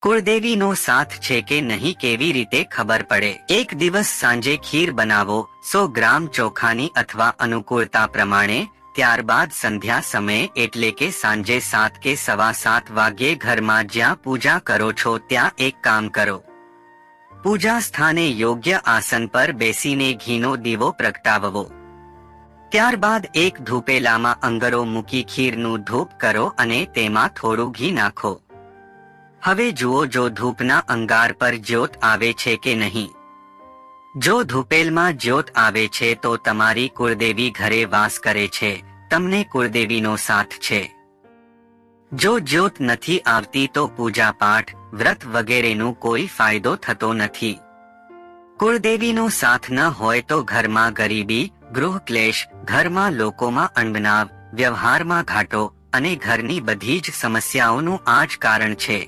કુળદેવીનો સાથ છે કે નહીં કેવી રીતે ખબર પડે? એક દિવસ સાંજે ખીર બનાવો 100 ગ્રામ ચોખાની અથવા અનુકૂળતા પ્રમાણે. ત્યારબાદ સંધ્યા સમયે એટલે કે સાંજે 7 કે 7:15 વાગ્યે ઘરમાં જ્યાં પૂજા કરો છો ત્યાં એક કામ કરો. પૂજા સ્થાને યોગ્ય આસન પર બેસીને ઘીનો દીવો પ્રગટાવવો. ત્યારબાદ એક ધૂપેલામાં અંગરો મૂકી ખીરનું ધૂપ કરો અને તેમાં થોડું ઘી નાખો. હવે જુઓ જો ધૂપના અંગાર પર જ્યોત આવે છે કે નહીં. જો ધૂપેલમાં જ્યોત આવે છે તો તમારી કુળદેવી ઘરે વાસ કરે છે, તમને કુળદેવીનો સાથ છે. જો જ્યોત નથી આવતી તો પૂજા પાઠ, વ્રત વગેરેનું કોઈ ફાયદો થતો નથી. કુળદેવીનો સાથ ન હોય તો ઘરમાં ગરીબી, ગૃહ ક્લેશ, ઘરમાં લોકોમાં અણબનાવ, વ્યવહારમાં ઘાટો અને ઘરની બધી જ સમસ્યાઓનું આ જ કારણ છે.